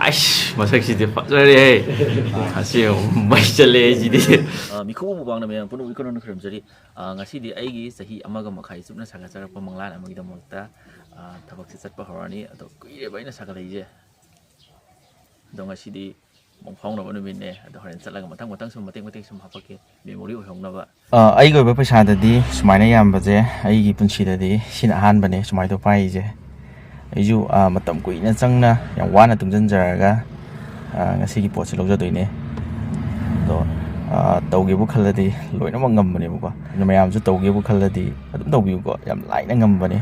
아이씨, 머색시디 파절해. 다시 마이절래지디. 미코부 방나면 분노 이코노는 그럼저리 ngasi디 aigi sahi amaga makhai subna saga charak pamanglan amagi damokta thabak se chatpa horani ado kuire baina saga leije do ngasidi mongphong na banu minne ado horen chatlaga mathang mathang sum mateng sum hapake memory ohong na ba ꯑꯩꯒꯤ ꯑꯣꯏꯕ ꯄꯩꯁꯥꯗꯗꯤ ꯁꯨꯃꯥꯏꯅ ꯌꯥꯝꯕꯁꯦ ꯑꯩꯒꯤ ꯄꯨꯟꯁꯤꯗꯗꯤ ꯁꯤꯅ ꯑꯍꯥꯟꯕꯅꯦ ꯁꯨꯃꯥꯏꯅ ꯄꯥꯏꯔꯤꯁꯦ ꯑꯩꯁꯨ ꯃꯇꯝ ꯀꯨꯏꯅ ꯆꯪꯅ ꯌꯥꯝ ꯋꯥꯅ ꯇꯨꯡꯁꯤꯟꯖꯔꯒ ꯉꯁꯤꯒꯤ ꯄꯣꯠꯁꯦ ꯂꯧꯖꯗꯣꯏꯅꯦ ꯑꯗꯣ ꯇꯧꯒꯦꯕꯨ ꯈꯜꯂꯗꯤ ꯂꯣꯏꯅꯃꯛ ꯉꯝꯕꯅꯦꯕꯀꯣ ꯃꯌꯥꯝꯁꯨ ꯇꯧꯒꯦꯕꯨ ꯈꯜꯂꯗꯤ ꯑꯗꯨꯝ ꯇꯧꯕꯤꯌꯨꯀꯣ ꯌꯥꯝ ꯂꯥꯏꯅ ꯉꯝꯕꯅꯦ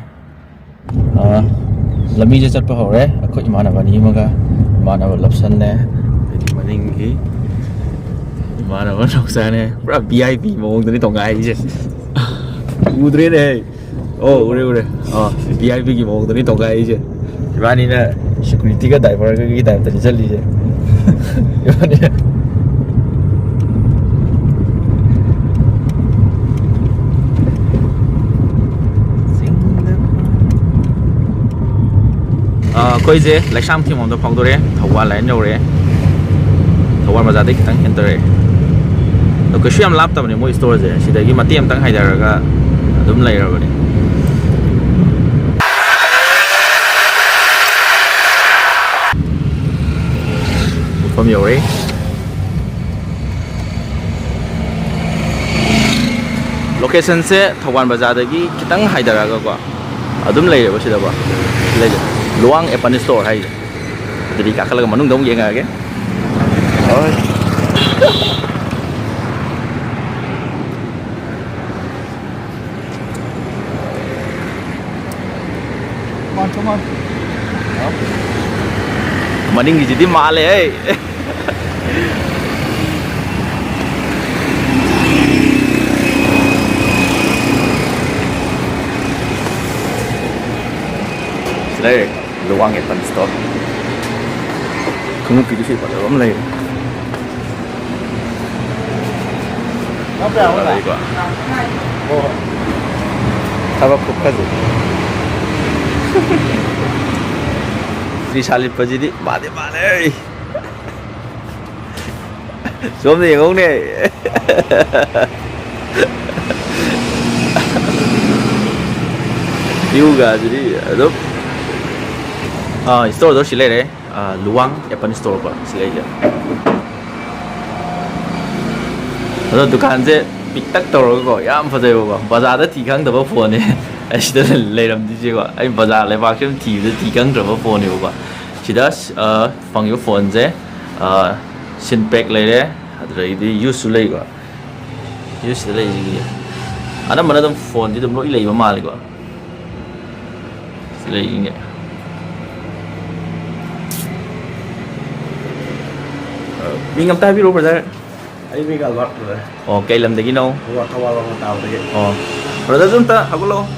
ꯂꯝꯕꯤꯁꯦ ꯆꯠꯄ ꯍꯧꯔꯦ ꯑꯩꯈꯣꯏ ꯏꯃꯥꯟꯅꯕ ꯑꯅꯤ ꯑꯃꯒ ꯏꯃꯥꯟꯅꯕ ꯂꯞꯁꯟꯅꯦ ꯑꯗꯩ ꯃꯅꯤꯡꯒꯤ 이만하면 적사네 브라 VIP 모ong들이 동가이지 우드레네 그래 VIP 모ong들이 동가이지 이만이는 시큐리티가 다이버가 이 다이버들이 잘리지 이만이 거의 이제 렉삼 팀 온도 방도래 더와 라인 요래 더와 맞아대 기타 엔터래 그시 ꯌꯥꯝ ꯂꯥꯞꯇꯕꯅꯦ ꯃꯣꯏ ꯁ꯭ꯇꯣꯔꯁꯦ ꯁꯤꯗꯒꯤ ꯃꯇꯦꯛ ꯑꯃꯇꯪ ꯍꯥꯏꯊꯔꯒ ꯑꯗꯨꯝ ꯂꯩꯔꯕꯅꯦ ꯃꯐꯝ ꯌꯧꯔꯦ ꯂꯣꯀꯦꯁꯟꯁꯦ ꯊꯧꯕꯥꯜ ꯕꯖꯥꯔꯗꯒꯤ ꯈꯤꯇꯪ ꯍꯥꯏꯊꯔꯒꯀꯣ ꯑꯗꯨꯝ ꯂꯩꯔꯦꯕ ꯁꯤꯗꯀꯣ ꯂꯩꯖꯦ ꯂꯨꯋꯥꯡ ꯑꯦꯄꯟ ꯁ꯭ꯇꯣꯔ ꯍꯥꯏꯁꯦ ꯑꯗꯨꯗꯤ ꯀꯥꯈꯠꯂꯒ ꯃꯅꯨꯡꯗ ꯑꯃꯨꯛ ꯌꯦꯡꯉꯛꯑꯒꯦ Come on. Maninggiji디 male Sila luang ya pan store. Kamu gitu sih pada om lagi. Apa yang lagi gua? Oh, apa buka sih? Salib jadi mati mati. Zoom nih ngomong nih. Juga jadi, aduh. Store itu sila deh, luang Japan store apa sila aja. Aduh dukaan je pitak toro kok, ya apa sih kok? Bazar ada tiga orang dapat phone nih. Sida leiramdije ko ai bazar lebak sem TV tigang draba phone yo ba sida phangyo phone je sinpack leire adra idi use lei ko use lei ji ana mana dum phone di dum lo ilei ba mal ko lei nge mingam ta bi ro brother ai mi ga lot rồi kai lam de gi no wa kawa wa tao de brother dum ta hakulo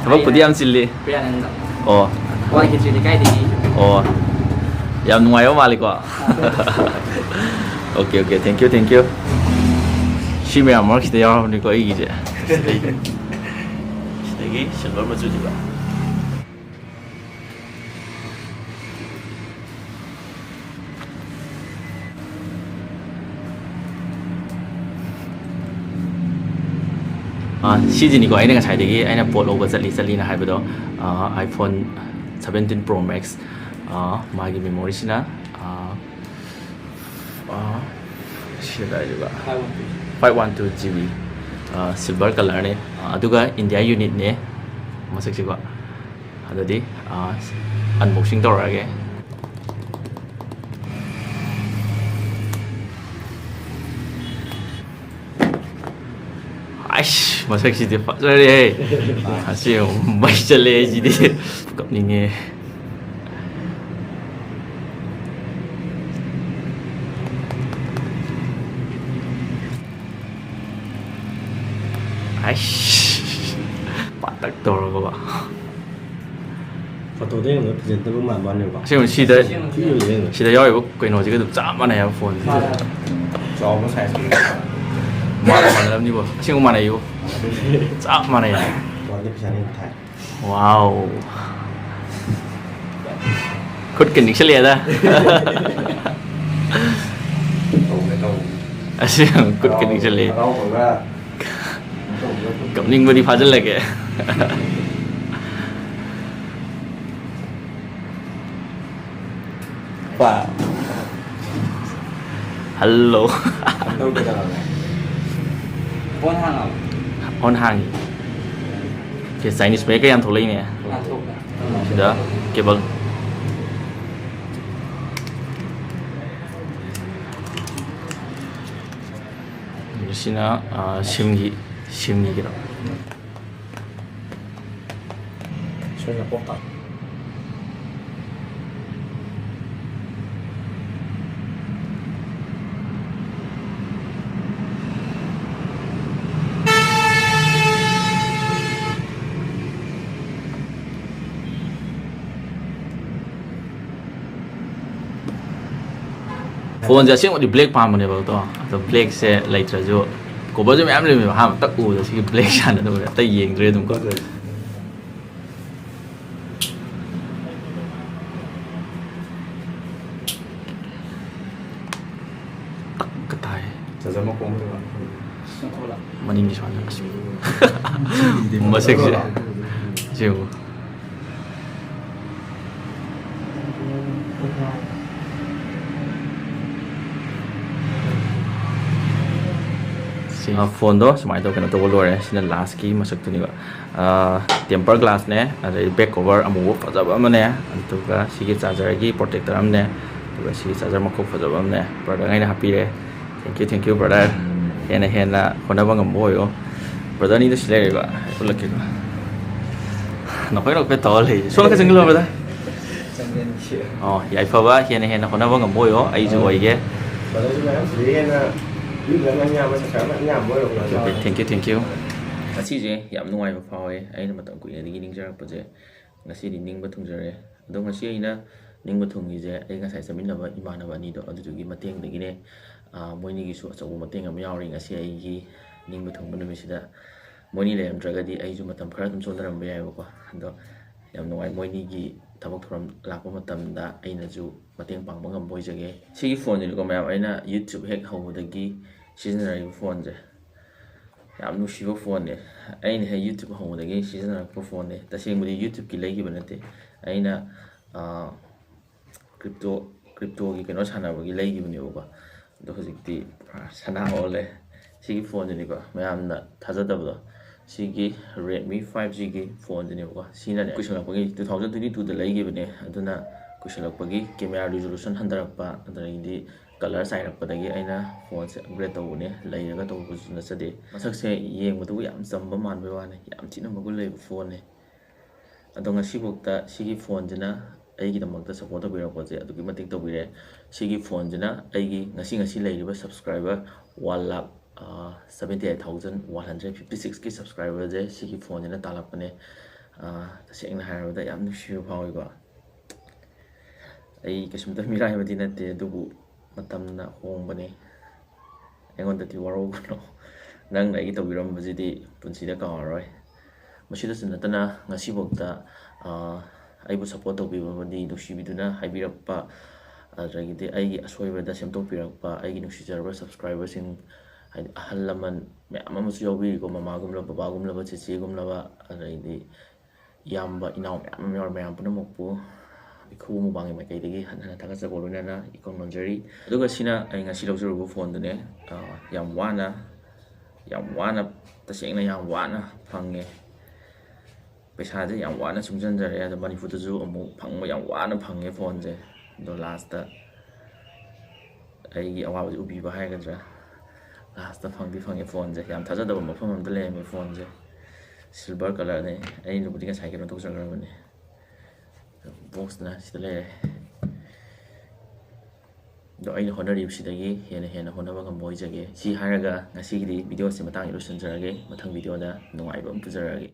Thằng bác em xin li. Quay cái chuyện cái gì? Yam ngoài ở Mali quá. Okay, thank you. Chị mẹ mark thì ao này có ý gì chứ? Đây sản phẩm mà chú gì 시즌이고 아이네가 잘 되기 아이네 볼 오버 젤리나 하이브도 아이폰 17 Pro Max 마기 메모리시나 시다 juga 512 GB silver color nih aduga India unit nih masuk sih kok ada di unboxing tawrage 아이씨, 머색시디 파절해. 다시 마이절래지디. 껍닝에. 아이씨, 바닥 떨어가 봐. Photo đấy nó present với màn bao nhiêu vậy? 지금 시대 여기 cái 지금 짬만해요 폰. Cho nó sai rồi. Mana làm như vậy? Siêu mana yêu? Chắc mana ya? Còn cái này thay. Wow. ꯈꯨꯠꯀ ꯅꯤꯛꯁꯜꯂꯛꯑꯦꯗ Tꯧge tꯧge. ꯑꯁꯤ ꯈꯨꯠꯀ ꯅꯤꯛꯁꯜꯂꯛꯑꯦ Haraubaga. ꯀꯞꯅꯤꯡꯕꯗꯤ ꯐꯥꯖꯤꯜꯂꯒꯦ ꯍꯜꯂꯣ Tꯧge tauge. Phone hang out. ꯑꯣꯟ ꯍꯥꯡꯉꯤ ꯆꯥꯏꯅꯤꯁ ꯃꯌꯦꯛꯀ ꯌꯥꯝ ꯊꯣꯛꯂꯛꯏꯅꯦ ꯁꯤꯗ ꯀꯦꯕꯜ ꯁꯤꯅ ꯁꯤꯝꯒꯤꯔꯣ Suena poca. ꯐꯣꯟꯁꯦ ꯑꯁꯦꯡꯕꯗꯤ ꯕ꯭ꯂꯦꯛ ꯄꯥꯝꯕꯅꯦꯕꯀꯣ ꯑꯗꯣ ꯕ꯭ꯂꯦꯛꯁꯦ ꯂꯩꯇ꯭ꯔꯁꯨ ꯀꯣꯕꯔꯁꯦ ꯃꯌꯥꯝ ꯂꯩꯔꯝꯃꯦꯕ ꯑꯍꯥꯟꯕ ꯇꯛ ꯎꯕꯗ ꯁꯤꯒꯤ ꯕ꯭ꯂꯦꯛ ꯁꯥꯟꯅꯗꯕꯅꯦ ꯑꯇꯩ ꯌꯦꯡꯗ꯭ꯔꯦ ꯑꯗꯨꯝ ꯀꯣ ꯇꯛꯀ ꯇꯥꯏ Jajama komdega. ꯃꯅꯤꯡꯒꯤ ꯁ꯭ꯋꯥꯏꯗ ꯑꯁ ꯃꯁꯛꯁꯦ ꯌꯦꯡꯉꯨ ꯐꯣꯟꯗꯣ ꯁꯨꯃꯥꯏꯅ ꯇꯧ ꯀꯩꯅꯣ ꯇꯧꯕ ꯂꯣꯏꯔꯦ ꯁꯤꯅ ꯂꯥꯁꯀꯤ ꯃꯁꯛꯇꯨꯅꯦꯕ ꯇꯦꯝꯄꯔ ꯒ꯭ꯂꯥꯁꯅꯦ ꯑꯗꯩ ꯕꯦꯛ ꯀꯣꯕꯔ ꯑꯃꯨꯕ ꯐꯖꯕ ꯑꯃꯅꯦ ꯑꯗꯨꯒ ꯁꯤꯒꯤ ꯆꯥꯔꯖꯔꯒꯤ ꯄ꯭ꯔꯣꯇꯦꯛꯇꯔ ꯑꯃꯅꯦ ꯑꯗꯨꯒ ꯁꯤꯒꯤ ꯆꯥꯔꯖꯔ ꯃꯈꯣꯛ ꯐꯖꯕ ꯑꯃꯅꯦ ꯕ꯭ꯔꯗꯔꯉꯩꯅ ꯍꯥꯞꯄꯤꯔꯦ ꯊꯦꯡꯛ ꯌꯨ ꯕ꯭ꯔꯗꯔ ꯍꯦꯟꯅ ꯍꯣꯠꯅꯕ ꯉꯝꯕ ꯑꯣꯏꯌꯣ ꯕ꯭ꯔꯗꯔꯅꯤꯗ ꯁꯤ ꯂꯩꯔꯦꯕ ꯎꯠꯂꯛꯀꯦꯀꯣ ꯅꯈꯣꯏ ꯇꯧꯔ ꯂꯩ ꯁꯣꯝꯗ ꯆꯪꯒꯜꯂꯣ ꯕ꯭ꯔꯗꯔ ꯑꯣ ꯌꯥꯏꯐꯕ ꯍꯦꯟꯅ ꯍꯣꯠꯅꯕ ꯉꯝꯕ ꯑꯣꯏꯌꯣ ꯑꯩꯁꯨ ꯑꯣꯏꯒꯦ Padahal sebenarnya sendirian thank you ꯉꯁꯤꯁꯦ ꯌꯥꯝ ꯅꯨꯡꯉꯥꯏꯕ ꯐꯥꯎꯋꯦ ꯑꯩꯅ ꯃꯇꯝ ꯀꯨꯏꯅꯗꯒꯤ ꯅꯤꯡꯖꯔꯛꯄꯁꯦ ꯉꯁꯤꯗꯤ ꯅꯤꯡꯕ ꯊꯨꯡꯖꯔꯦ ꯑꯗꯣ ꯉꯁꯤ ꯑꯩꯅ ꯅꯤꯡꯕ ꯊꯨꯡꯉꯤꯁꯦ ꯑꯩ ꯉꯁꯥꯏ ꯆꯠꯃꯤꯟꯅꯕ ꯏꯃꯥꯟꯅꯕ ꯑꯅꯤꯗꯣ ꯑꯗꯨꯗꯨꯒꯤ ꯃꯇꯦꯡꯗꯒꯤꯅꯦ ꯃꯣꯏꯅꯤꯒꯤꯁꯨ ꯑꯆꯧꯕ ꯃꯇꯦꯡ ꯑꯃ ꯌꯥꯎꯔꯤ ꯉꯁꯤ ꯑꯩꯒꯤ ꯅꯤꯡꯕ ꯊꯨꯡꯕ ꯅꯨꯃꯤꯠꯁꯤda ꯃꯣꯏꯅꯤ ꯂꯩꯔꯝꯗ꯭ꯔꯒꯗꯤ ꯑꯩꯁꯨ ꯃꯇꯝ ꯈꯔ ꯑꯗꯨꯝ ꯆꯣꯟꯊꯔꯝꯕ ꯌꯥꯏꯕꯀꯣ ꯑꯗꯣ ꯌꯥꯝ ꯅꯨꯡꯉꯥꯏ ꯃꯣꯏꯅꯤꯒꯤ ꯊꯕꯛ ꯊꯧꯔꯝ ꯂꯥꯛꯄ ꯃꯇꯝꯗ ꯑꯩꯅꯁꯨ ꯃꯇꯦꯡ ꯄꯥꯡꯕ ꯉꯝꯕ ꯑꯣꯏꯖꯒꯦ ꯁꯤꯒꯤ ꯐꯣꯟꯁꯤꯅꯤꯀꯣ ꯃꯌꯥꯝ ꯑꯩꯅ ꯌꯨꯇ꯭ꯌꯨꯕ ꯍꯦꯛ ꯍꯧꯕꯗꯒꯤ ꯁꯤꯖꯤꯟꯅꯔꯤꯕ ꯐꯣꯟꯁꯦ ꯌꯥꯝ ꯅꯨꯡꯁꯤꯕ ꯐꯣꯟꯅꯦ ꯑꯩꯅ ꯍꯦꯛ ꯌꯨꯇ꯭ꯌꯨꯕ ꯍꯧꯕꯗꯒꯤ ꯁꯤꯖꯤꯟꯅꯔꯛꯄ ꯐꯣꯟꯅꯦ ꯇꯁꯦꯡꯕꯗꯤ ꯌꯨꯇ꯭ꯌꯨꯕꯀꯤ ꯂꯩꯈꯤꯕ ꯅꯠꯇꯦ ꯑꯩꯅ ꯀ꯭ꯔꯤꯞꯇꯣꯒꯤ ꯀꯩꯅꯣ ꯁꯥꯟꯅꯕꯒꯤ ꯂꯩꯈꯤꯕꯅꯦꯕꯀꯣ ꯑꯗꯣ ꯍꯧꯖꯤꯛꯇꯤ ꯁꯅꯥ ꯑꯣꯜꯂꯦ ꯁꯤꯒꯤ ꯐꯣꯟꯁꯤꯅꯤꯀꯣ ꯃꯌꯥꯝꯅ ꯊꯥꯖꯗꯕꯗꯣ ꯁꯤꯒꯤ Redmi 5Gꯒꯤ ꯐꯣꯟꯁꯤꯅꯦꯕꯀꯣ ꯁꯤꯅꯅꯦ ꯀꯨꯏꯁꯜꯂꯛꯄꯒꯤ 2022ꯗ ꯂꯩꯈꯤꯕꯅꯦ ꯑꯗꯨꯅ ꯀꯨꯏꯁꯜꯂꯛꯄꯒꯤ ꯀꯦꯃꯦꯔꯥ ꯔꯤꯖꯣꯂꯨꯁꯟ ꯍꯟꯊꯔꯛꯄ ꯑꯗꯒꯤꯗꯤ ꯀꯂꯔ ꯆꯥꯏꯔꯛꯄꯗꯒꯤ ꯑꯩꯅ ꯐꯣꯟꯁꯦ ꯑꯞꯒ꯭ꯔꯦꯗ ꯇꯧꯕꯅꯦ ꯂꯩꯔꯒ ꯇꯧꯕꯁꯨ ꯅꯠꯆꯗꯦ ꯃꯁꯛꯁꯦ ꯌꯦꯡꯕꯗꯕꯨ ꯌꯥꯝ ꯆꯝꯕ ꯃꯥꯟꯕꯩ ꯋꯥꯅꯤ ꯌꯥꯝ ꯊꯤꯅ ꯃꯒꯨꯟ ꯂꯩꯕ ꯐꯣꯟꯅꯦ ꯑꯗꯣ ꯉꯁꯤꯐꯥꯎꯗ ꯁꯤꯒꯤ ꯐꯣꯟꯁꯤꯅ ꯑꯩꯒꯤꯗꯃꯛꯇ ꯁꯞꯄꯣꯔꯠ ꯇꯧꯕꯤꯔꯛꯄꯁꯦ ꯑꯗꯨꯛꯀꯤ ꯃꯇꯤꯛ ꯇꯧꯕꯤꯔꯦ ꯁꯤꯒꯤ ꯐꯣꯟꯁꯤꯅ ꯑꯩꯒꯤ ꯉꯁꯤ ꯂꯩꯔꯤꯕ ꯁꯕꯁꯀ꯭ꯔꯥꯏꯕꯔ 1,78,156ꯀꯤ ꯁꯕꯁꯀ꯭ꯔꯥꯏꯕꯔꯁꯦ ꯁꯤꯒꯤ ꯐꯣꯟꯁꯤꯅ ꯇꯥꯜꯂꯛꯄꯅꯦ ꯇꯁꯦꯡꯅ ꯍꯥꯏꯔꯕꯗ ꯌꯥꯝ ꯅꯨꯡꯁꯤꯕ ꯐꯥꯎꯏꯀꯣ ꯑꯩ ꯀꯩꯁꯨꯝꯇ ꯃꯤꯔꯥꯏꯕꯗꯤ ꯅꯠꯇꯦ ꯑꯗꯨꯕꯨ ꯃꯇꯝꯅ ꯍꯣꯡꯕꯅꯦ ꯑꯩꯉꯣꯟꯗꯗꯤ ꯋꯥꯔꯧꯒꯅꯨ ꯅꯪꯅ ꯑꯩꯒꯤ ꯇꯧꯕꯤꯔꯝꯕꯁꯤꯗꯤ ꯄꯨꯟꯁꯤꯗ ꯀꯥꯎꯔꯔꯣꯏ ꯃꯁꯤꯗꯁꯨ ꯅꯠꯇꯅ ꯉꯁꯤꯐꯥꯎꯗ ꯑꯩꯕꯨ ꯁꯞꯄꯣꯔꯠ ꯇꯧꯕꯤꯕꯗꯤ ꯅꯨꯡꯁꯤꯕꯤꯗꯨꯅ ꯍꯥꯏꯕꯤꯔꯛꯄ ꯑꯗꯒꯤꯗꯤ ꯑꯩꯒꯤ ꯑꯁꯣꯏꯕꯗ ꯁꯦꯝꯗꯣꯛꯄꯤꯔꯛꯄ ꯑꯩꯒꯤ ꯅꯨꯡꯁꯤꯖꯔꯕ ꯁꯕꯁꯀ꯭ꯔꯥꯏꯕꯔꯁꯤꯡ ꯍꯥꯏꯗꯤ ꯑꯍꯜ ꯂꯃꯟ ꯃꯌꯥꯝ ꯑꯃꯁꯨ ꯌꯥꯎꯕꯤꯔꯤꯀꯣ ꯃꯃꯥꯒꯨꯝꯂꯕ ꯕꯕꯥꯒꯨꯝꯂꯕ ꯆꯦꯆꯦꯒꯨꯝꯂꯕ ꯑꯗꯩꯗꯤ ꯏꯌꯥꯝꯕ ꯏꯅꯥꯎ ꯃꯌꯥꯝ ꯑꯃ ꯌꯥꯎꯔꯤ ꯃꯌꯥꯝ ꯄꯨꯝꯅꯃꯛꯄꯨ ꯏꯈꯨ ꯃꯨꯕꯥꯡꯒꯤ ꯃꯥꯏꯀꯩꯗꯒꯤ ꯍꯟꯅ ꯊꯥꯒꯠꯆꯕ ꯂꯣꯏꯅꯅ ꯏꯀꯣꯡ ꯅꯣꯟꯖꯔꯤ ꯑꯗꯨꯒ ꯁꯤꯅ ꯑꯩ ꯉꯁꯤ ꯂꯧꯖꯔꯨꯕ ꯐꯣꯟꯗꯨꯅꯦ ꯌꯥꯝ ꯋꯥꯅ ꯇꯁꯦꯡꯅ ꯌꯥꯝ ꯋꯥꯅ ꯐꯪꯉꯦ ꯄꯩꯁꯥꯁꯦ ꯌꯥꯝ ꯋꯥꯅ ꯆꯨꯡꯁꯤꯟꯖꯔꯦ ꯑꯗꯣ ꯃꯅꯤꯄꯨꯔꯗꯁꯨ ꯑꯃꯨꯛ ꯐꯪꯕ ꯌꯥꯝ ꯋꯥꯅ ꯐꯪꯉꯦ ꯐꯣꯟꯁꯦ ꯑꯗꯣ ꯂꯥꯁꯇ ꯑꯩꯒꯤ ꯑꯋꯥꯕꯁꯦ ꯎꯕꯤꯕ ꯍꯥꯏꯒꯗ꯭ꯔꯥ ꯂꯥꯁꯇ ꯐꯪꯉꯦ ꯐꯣꯟꯁꯦ ꯌꯥꯝ ꯊꯥꯖꯗꯕ ꯃꯐꯝ ꯑꯃꯗ ꯂꯩꯔꯝꯃꯦ ꯐꯣꯟꯁꯦ ꯁꯤꯜꯚꯔ ꯀꯂꯔꯅꯦ ꯑꯩꯅꯕꯨꯗꯤ ꯉꯁꯥꯏ ꯀꯩꯅꯣ ꯇꯧꯖꯈ꯭ꯔꯕꯅꯦ ꯕꯣꯛꯁꯅ ꯁꯤꯗ ꯂꯩꯔꯦ ꯑꯗꯣ ꯑꯩꯅ ꯍꯣꯠꯅꯔꯤꯕꯁꯤꯗꯒꯤ ꯍꯦꯟꯅ ꯍꯣꯠꯅꯕ ꯉꯝꯕ ꯑꯣꯏꯖꯒꯦ ꯁꯤ ꯍꯥꯏꯔꯒ ꯉꯁꯤꯒꯤꯗꯤ ꯚꯤꯗꯤꯑꯣꯁꯤ ꯃꯇꯥꯡꯗ ꯂꯣꯏꯁꯤꯟꯖꯔꯒꯦ ꯃꯊꯪ ꯚꯤꯗꯤꯑꯣꯗ ꯅꯨꯡꯉꯥꯏꯕ ꯑꯃ ꯄꯨꯖꯔꯛꯑꯒꯦ